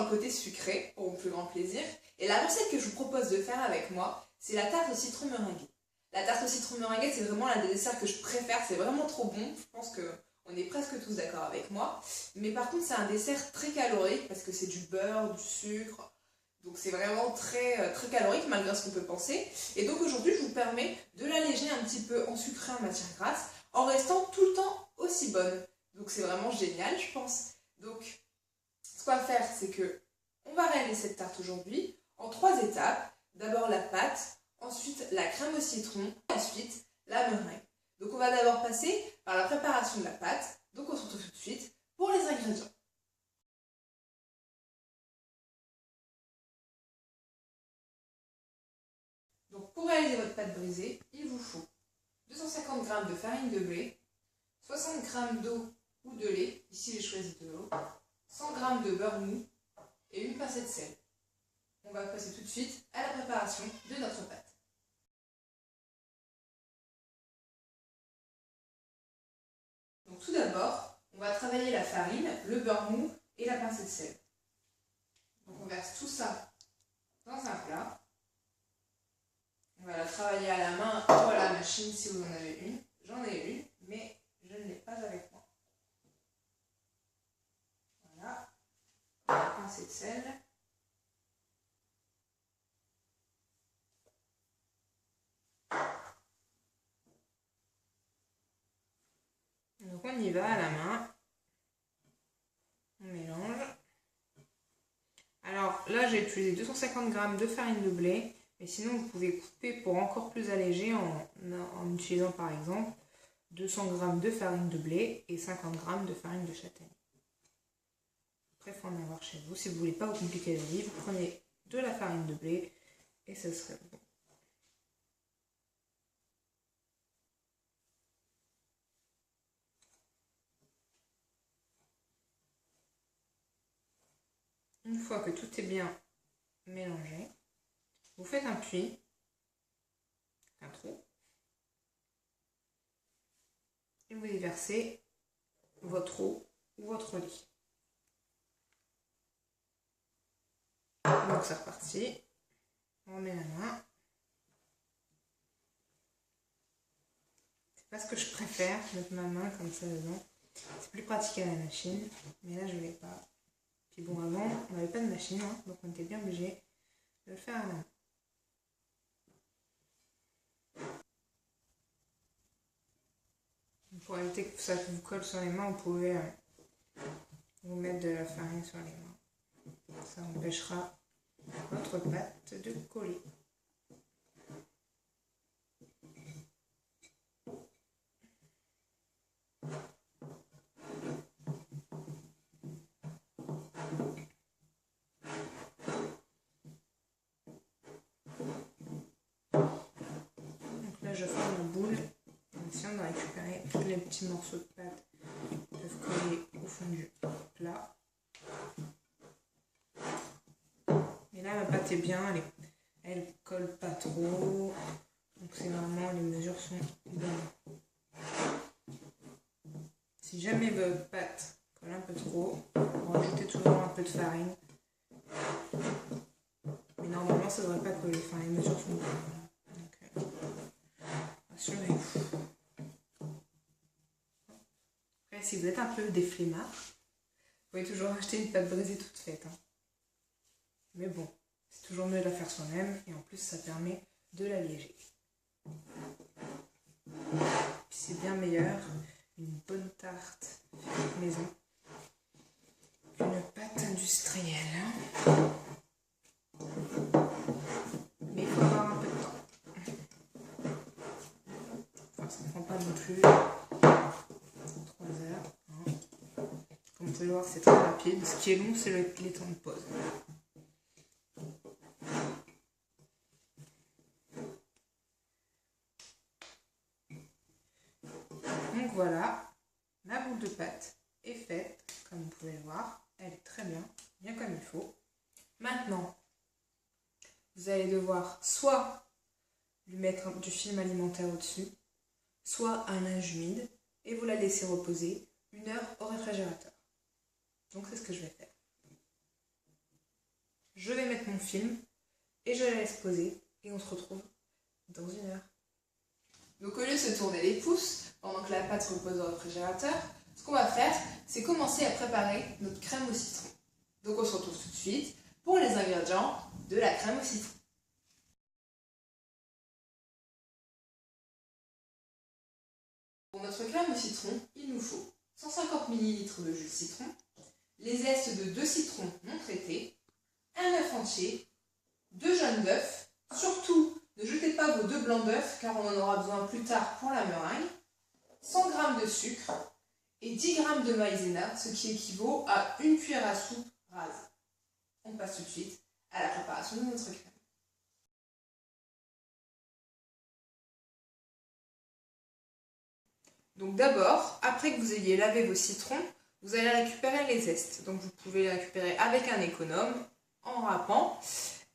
le côté sucré, pour mon plus grand plaisir. Et la recette que je vous propose de faire avec moi, c'est la tarte au citron meringuée. La tarte au citron meringuée, c'est vraiment l'un des desserts que je préfère, c'est vraiment trop bon. Je pense qu'on est presque tous d'accord avec moi. Mais par contre, c'est un dessert très calorique parce que c'est du beurre, du sucre. Donc c'est vraiment très calorique malgré ce qu'on peut penser. Et donc aujourd'hui, je vous permets de l'alléger un petit peu en sucré, en matière grasse, en restant tout le temps aussi bonne. Donc c'est vraiment génial, je pense. Donc ce qu'on va faire, c'est que on va réaliser cette tarte aujourd'hui en 3 étapes. D'abord la pâte, ensuite la crème au citron, ensuite la meringue. Donc on va d'abord passer par la préparation de la pâte. Donc on se retrouve tout de suite pour les ingrédients. Donc pour réaliser votre pâte brisée, il vous faut 250 g de farine de blé, 60 g d'eau ou de lait, ici j'ai choisi de l'eau, 100 g de beurre mou et une pincée de sel. On va passer tout de suite à la préparation de notre pâte. Donc tout d'abord, on va travailler la farine, le beurre mou et la pincée de sel. Donc on verse tout ça dans un plat. On va la travailler à la main ou à la machine si vous en avez une. J'en ai une, mais je ne l'ai pas avec moi. Voilà, la pincée de sel. Donc on y va à la main. On mélange. Alors là, j'ai utilisé 250 g de farine de blé. Mais sinon, vous pouvez couper pour encore plus alléger en utilisant par exemple 200 g de farine de blé et 50 g de farine de châtaigne. Après, il faut en avoir chez vous. Si vous ne voulez pas vous compliquer la vie, vous prenez de la farine de blé et ce serait bon. Une fois que tout est bien mélangé, vous faites un puits, un trou, et vous y versez votre eau ou votre lait. Donc c'est reparti, on met la main. C'est pas ce que je préfère, mettre ma main comme ça dedans. C'est plus pratique à la machine, mais là je ne l'ai pas. Puis bon, avant, on n'avait pas de machine, hein, donc on était bien obligé de le faire à la main. Pour éviter que ça vous colle sur les mains, vous pouvez vous mettre de la farine sur les mains. Ça empêchera votre pâte de coller. Donc là, je forme une boule. Si on a récupéré tous les petits morceaux de pâte qui peuvent coller au fond du plat. Et là, ma pâte est bien, elle colle pas trop. Donc c'est vraiment, les mesures sont bonnes. Si jamais votre pâte colle un peu trop, vous rajoutez toujours un peu de farine. Mais normalement, ça ne devrait pas coller. Enfin, les mesures sont bonnes. Donc, assurez-vous. Après, si vous êtes un peu des flemmards, vous pouvez toujours acheter une pâte brisée toute faite. Hein. Mais bon, c'est toujours mieux de la faire soi-même et en plus, ça permet de l'alléger. Puis c'est bien meilleur, une bonne tarte faite maison, qu'une pâte industrielle. Mais il faut avoir un peu de temps. Enfin, ça ne prend pas non plus 3 heures. Hein. Comme vous pouvez le voir, c'est très rapide. Ce qui est long, c'est les temps de pause. Donc voilà, ma boule de pâte est faite, comme vous pouvez le voir. Elle est très bien, bien comme il faut. Maintenant, vous allez devoir soit lui mettre du film alimentaire au-dessus, soit un linge humide, et vous la laissez reposer 1 heure au réfrigérateur. Donc c'est ce que je vais faire. je vais mettre mon film et je la laisse poser et on se retrouve dans 1 heure. Donc au lieu de se tourner les pouces pendant que la pâte repose au réfrigérateur, ce qu'on va faire, c'est commencer à préparer notre crème au citron. Donc on se retrouve tout de suite pour les ingrédients de la crème au citron. Pour notre crème au citron, il nous faut 150 ml de jus de citron, les zestes de 2 citrons non traités, un œuf entier, 2 jaunes d'œufs. Surtout, ne jetez pas vos 2 blancs d'œufs car on en aura besoin plus tard pour la meringue, 100 g de sucre et 10 g de maïzena, ce qui équivaut à 1 cuillère à soupe rase. On passe tout de suite à la préparation de notre crème. Donc d'abord, après que vous ayez lavé vos citrons, vous allez récupérer les zestes. Donc vous pouvez les récupérer avec un économe, en râpant.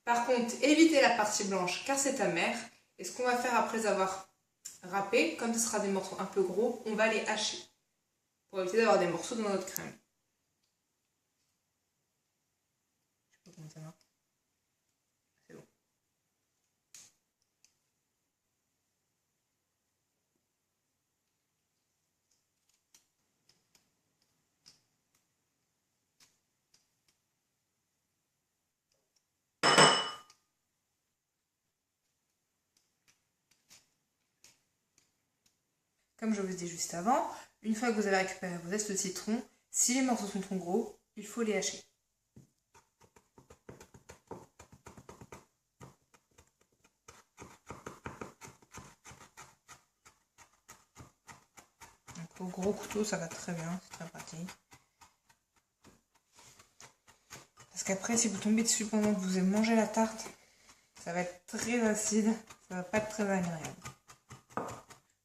Par contre, évitez la partie blanche car c'est amer. Et ce qu'on va faire après avoir râpé, comme ce sera des morceaux un peu gros, on va les hacher pour éviter d'avoir des morceaux dans notre crème. Je sais pas comment ça marche. C'est bon. Comme je vous ai dit juste avant, une fois que vous avez récupéré vos zestes de citron, si les morceaux sont trop gros, il faut les hacher. Donc au gros couteau, ça va très bien, c'est très pratique. Parce qu'après, si vous tombez dessus pendant que vous avez mangé la tarte, ça va être très acide, ça va pas être très agréable.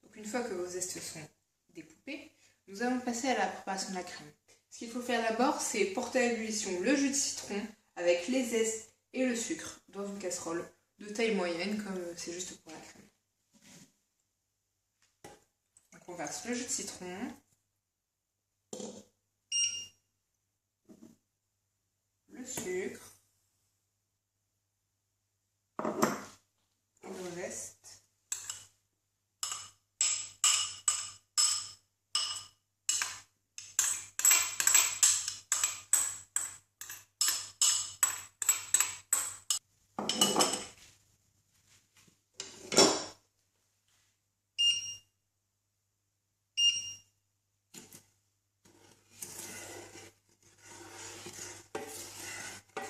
Donc une fois que vos zestes sont découpés, nous allons passer à la préparation de la crème. Ce qu'il faut faire d'abord, c'est porter à l'ébullition le jus de citron avec les zestes et le sucre dans une casserole de taille moyenne, comme c'est juste pour la crème. Donc on verse le jus de citron, le sucre, le reste.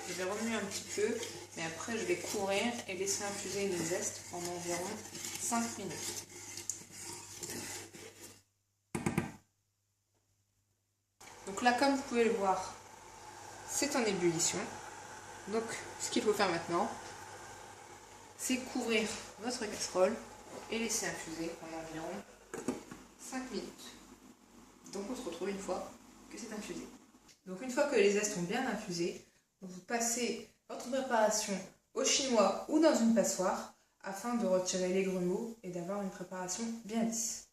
Je vais remuer un petit peu, mais après je vais couvrir et laisser infuser les zestes pendant environ 5 minutes. Donc là, comme vous pouvez le voir, c'est en ébullition. Donc ce qu'il faut faire maintenant, c'est couvrir votre casserole et laisser infuser pendant environ 5 minutes. Donc on se retrouve une fois que c'est infusé. Donc une fois que les zestes sont bien infusés, vous passez votre préparation au chinois ou dans une passoire afin de retirer les grumeaux et d'avoir une préparation bien lisse.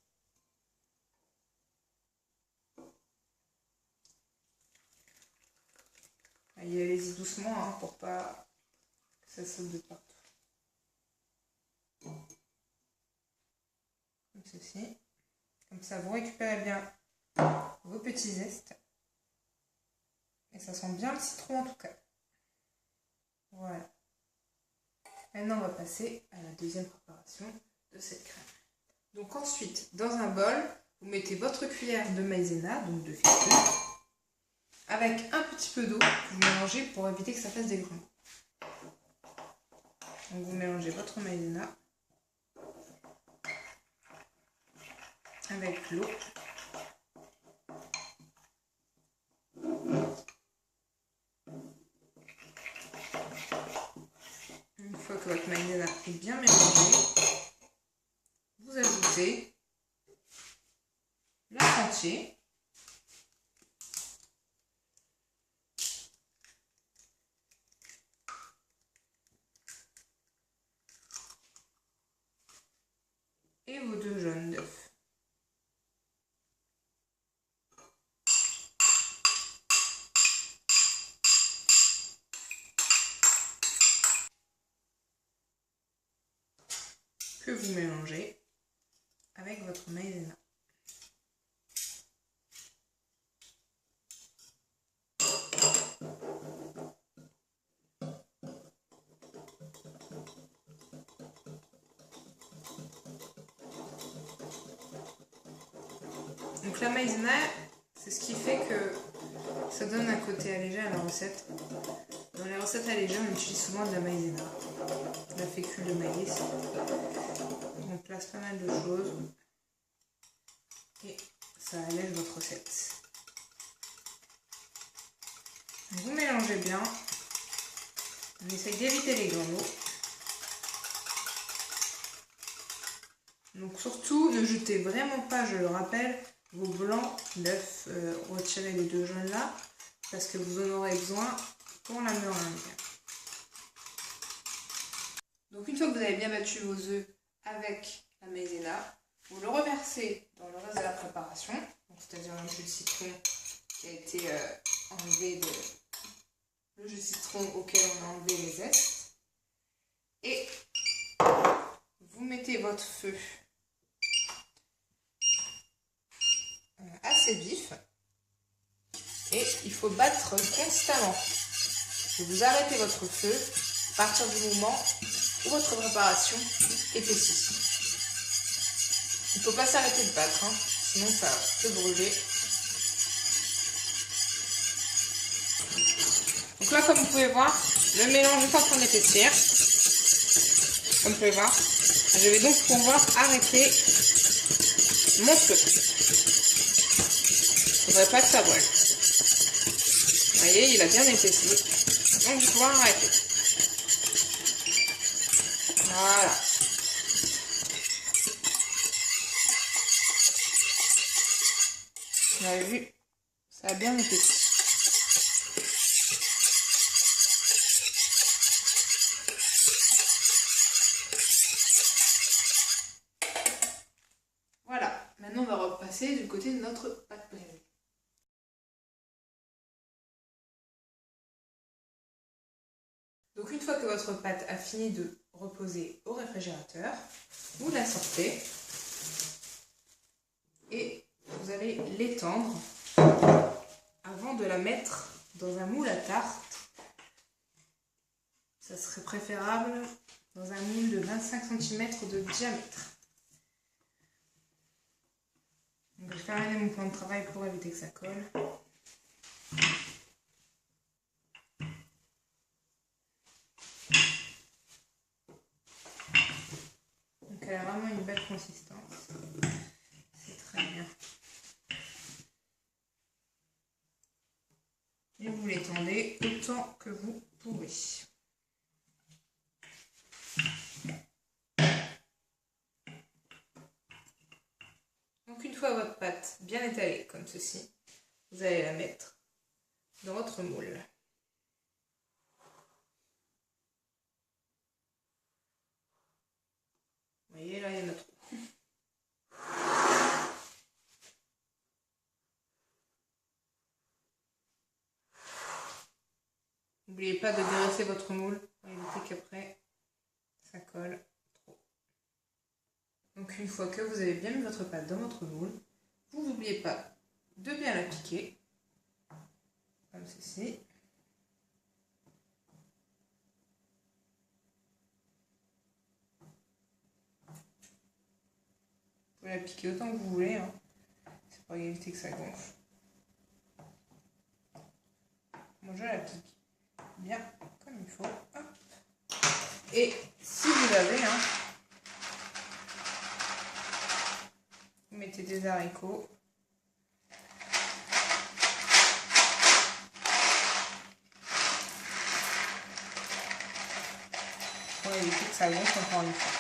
Allez-y doucement hein, pour pas que ça saute de partout. Comme ceci. Comme ça, vous récupérez bien vos petits zestes. Et ça sent bien le citron en tout cas. Voilà. Maintenant, on va passer à la deuxième préparation de cette crème. Donc ensuite, dans un bol, vous mettez votre cuillère de maïzena, donc de fécule, avec un petit peu d'eau que vous mélangez pour éviter que ça fasse des grumeaux. Donc vous mélangez votre maïzena avec l'eau. Une fois que votre maïzena est bien mélangé, vous ajoutez l'œuf entier. Et vos 2 jaunes d'œufs. que vous mélangez avec votre maïzena. Donc la maïzena, c'est ce qui fait que ça donne un côté allégé à la recette. Dans les recettes allégées, on utilise souvent de la maïzena, la fécule de maïs. On place pas mal de choses et ça allège votre recette. Vous mélangez bien. On essaye d'éviter les granules. Donc surtout, ne jetez vraiment pas, je le rappelle, vos blancs d'œufs, retirez les 2 jaunes là, parce que vous en aurez besoin pour la meringue. Donc une fois que vous avez bien battu vos œufs avec la maïzena, vous le reversez dans le reste de la préparation, c'est-à-dire un jus de citron qui a été enlevé le jus de citron auquel on a enlevé les zestes, et vous mettez votre feu assez vif et il faut battre constamment. Et vous arrêtez votre feu à partir du moment où votre préparation épaissit. Il ne faut pas s'arrêter de battre, hein, sinon ça peut brûler. Donc là, comme vous pouvez voir, le mélange est en train d'épaissir. Comme vous pouvez voir, je vais donc pouvoir arrêter mon feu. Il ne faudrait pas que ça brûle. Vous voyez, il a bien épaissi. Donc je vais pouvoir arrêter. Voilà. Vous avez vu, ça a bien épaissi. Voilà. Maintenant, on va repasser du côté de notre pâte brisée. Donc une fois que votre pâte a fini de reposer au réfrigérateur, vous la sortez et vous allez l'étendre avant de la mettre dans un moule à tarte. Ça serait préférable dans un moule de 25 cm de diamètre. Donc, je vais terminer mon plan de travail pour éviter que ça colle. Elle a vraiment une belle consistance. C'est très bien. Et vous l'étendez autant que vous pouvez. Donc une fois votre pâte bien étalée comme ceci, vous allez la mettre dans votre moule. Vous voyez, là, il y en a trop. N'oubliez pas de dégraisser votre moule pour éviter qu'après, ça colle trop. Donc, une fois que vous avez bien mis votre pâte dans votre moule, vous n'oubliez pas de bien la piquer, comme ceci. Vous la piquer autant que vous voulez, hein. C'est pour éviter que ça gonfle. Moi je la pique bien comme il faut. Hop. Et si vous avez, hein, vous mettez des haricots. Pour éviter que ça gonfle encore une fois.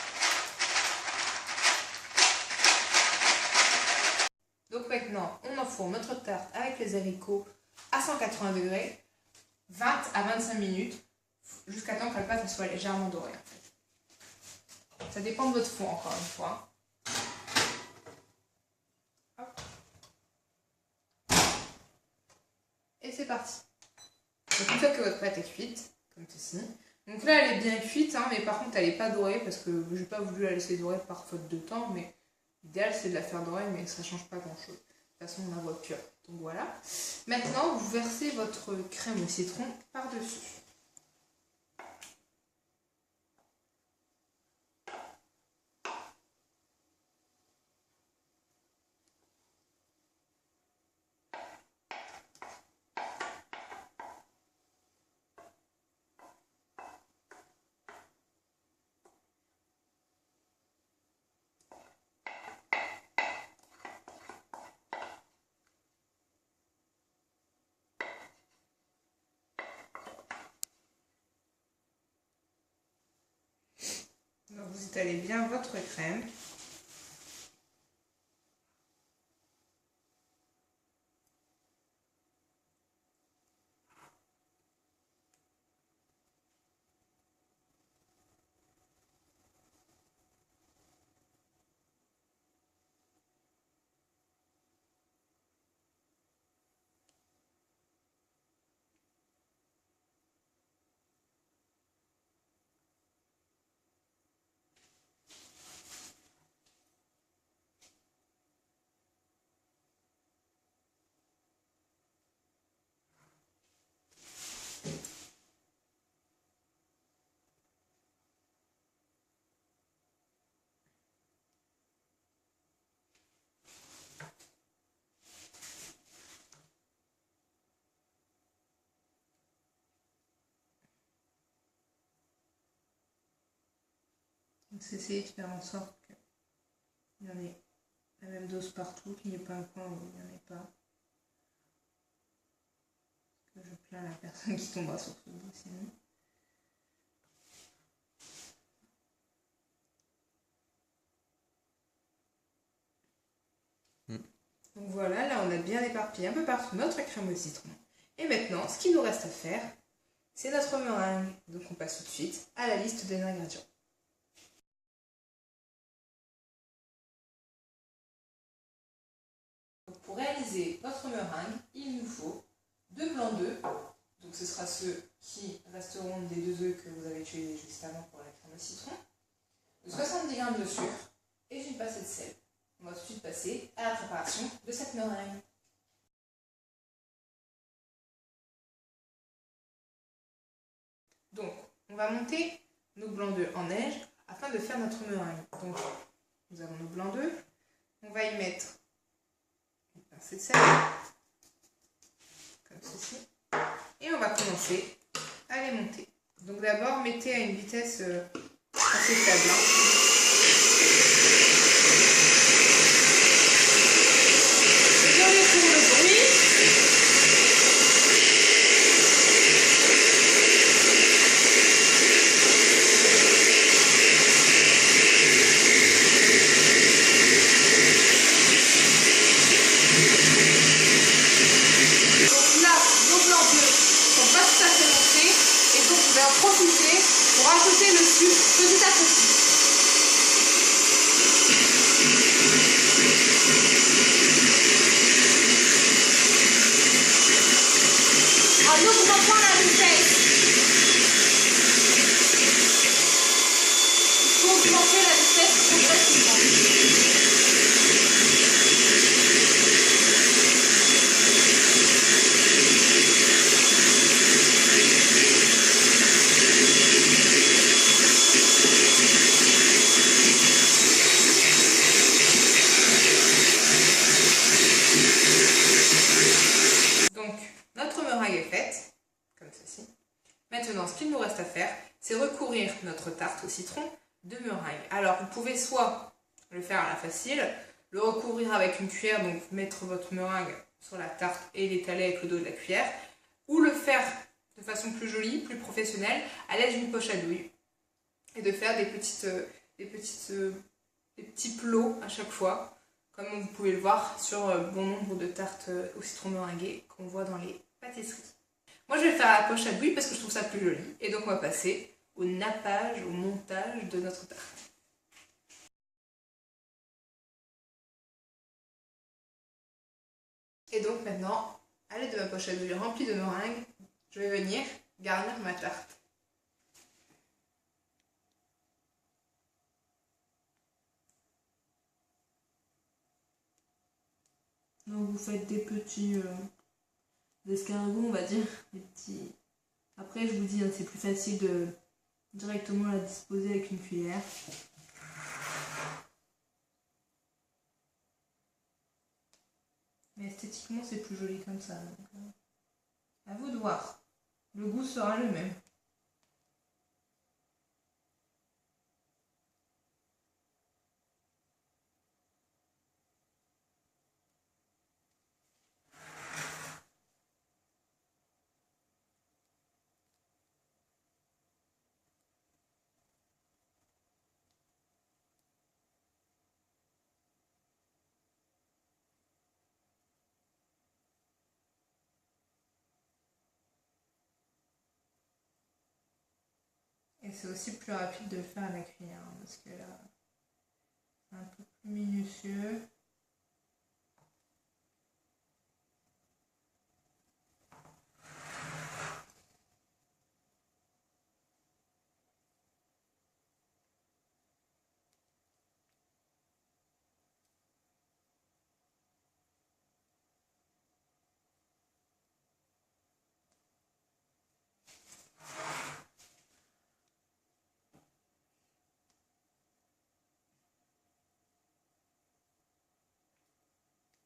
Donc maintenant, on enfourne notre tarte avec les haricots à 180 degrés, 20 à 25 minutes, jusqu'à temps que la pâte soit légèrement dorée. En fait. Ça dépend de votre four, encore une fois. Hop. Et c'est parti. Donc une fois que votre pâte est cuite, comme ceci, vous Donc là, elle est bien cuite, hein, mais par contre, elle n'est pas dorée parce que je n'ai pas voulu la laisser dorer par faute de temps. Mais l'idéal, c'est de la faire dorer, mais ça ne change pas grand-chose. De toute façon, on la voit pure. Donc voilà. Maintenant, vous versez votre crème au citron par-dessus. Donc vous étalez bien votre crème. C'est essayer de faire en sorte qu'il y en ait la même dose partout, qu'il n'y ait pas un coin où il n'y en ait pas. Que je plains la personne qui tombera sur ce dessin. Donc voilà, là on a bien éparpillé un peu partout notre crème au citron. Et maintenant, ce qu'il nous reste à faire, c'est notre meringue. Donc on passe tout de suite à la liste des ingrédients. Donc pour réaliser notre meringue, il nous faut 2 blancs d'œufs. Donc ce sera ceux qui resteront des 2 œufs que vous avez tués juste avant pour la crème au citron. 70 g de sucre et une pincée de sel. On va tout de suite passer à la préparation de cette meringue. Donc, on va monter nos blancs d'œufs en neige afin de faire notre meringue. Donc, nous avons nos blancs d'œufs. On va y mettre une pincée de sel, comme ceci. Et on va commencer à les monter. Donc d'abord, mettez à une vitesse assez faible. Désolé pour le bruit. Profiter pour ajouter le sucre petit à petit. En augmentant la vitesse. Il faut augmenter la vitesse progressivement. Maintenant, ce qu'il nous reste à faire, c'est recourir notre tarte au citron de meringue. Alors, vous pouvez soit le faire à la facile, le recouvrir avec une cuillère, donc mettre votre meringue sur la tarte et l'étaler avec le dos de la cuillère, ou le faire de façon plus jolie, plus professionnelle, à l'aide d'une poche à douille, et de faire des petits plots à chaque fois, comme vous pouvez le voir sur bon nombre de tartes au citron meringuées qu'on voit dans les pâtisseries. Moi, je vais faire la poche à douille parce que je trouve ça plus joli. Et donc, on va passer au nappage, au montage de notre tarte. Et donc, maintenant, à l'aide de ma poche à douille remplie de meringue, je vais venir garnir ma tarte. vous faites des petits escargots, on va dire, des petits. Après, je vous dis, hein, c'est plus facile de directement la disposer avec une cuillère. Mais esthétiquement, c'est plus joli comme ça. Donc, à vous de voir. Le goût sera le même. Et c'est aussi plus rapide de le faire à la cuillère, hein, parce que là, c'est un peu plus minutieux.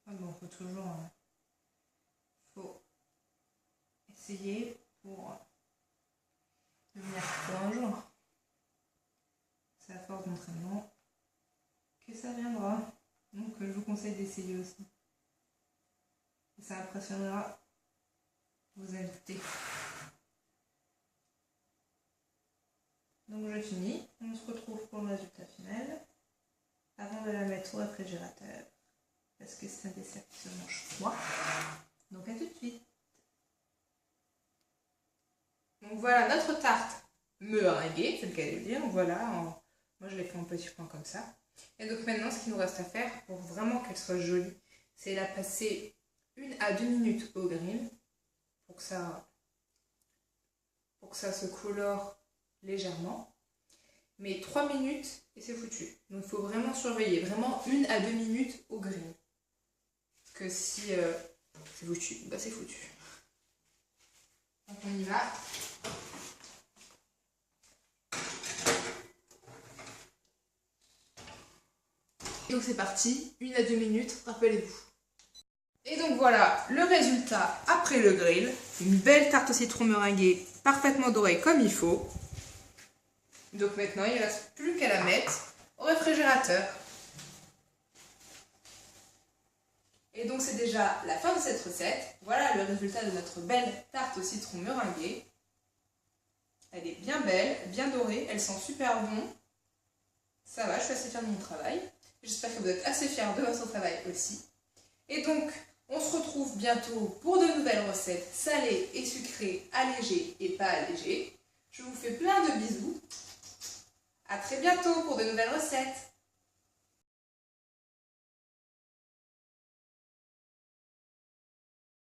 Ah bon, faut toujours faut essayer pour devenir pro un jour. C'est à force d'entraînement que ça viendra. Donc je vous conseille d'essayer aussi. Et ça impressionnera vos invités. Donc je finis. On se retrouve pour le résultat final. Avant de la mettre au réfrigérateur. Parce que c'est un dessert qui se mange froid. Donc à tout de suite. Donc voilà notre tarte meringuée, c'est le cas de le dire. Voilà, moi je l'ai fait en petits points comme ça. Et donc maintenant ce qu'il nous reste à faire pour vraiment qu'elle soit jolie, c'est la passer 1 à 2 minutes au grill pour que ça se colore légèrement. Mais 3 minutes et c'est foutu. Donc il faut vraiment surveiller, vraiment 1 à 2 minutes au grill. Parce que si c'est foutu, bah c'est foutu. Donc on y va. Et donc c'est parti, 1 à 2 minutes, rappelez-vous. Et donc voilà le résultat après le grill. Une belle tarte au citron meringuée, parfaitement dorée comme il faut. Donc maintenant il ne reste plus qu'à la mettre au réfrigérateur. Et donc c'est déjà la fin de cette recette. Voilà le résultat de notre belle tarte au citron meringuée. Elle est bien belle, bien dorée, elle sent super bon. Ça va, je suis assez fière de mon travail. J'espère que vous êtes assez fiers de votre travail aussi. Et donc, on se retrouve bientôt pour de nouvelles recettes salées et sucrées, allégées et pas allégées. Je vous fais plein de bisous. À très bientôt pour de nouvelles recettes.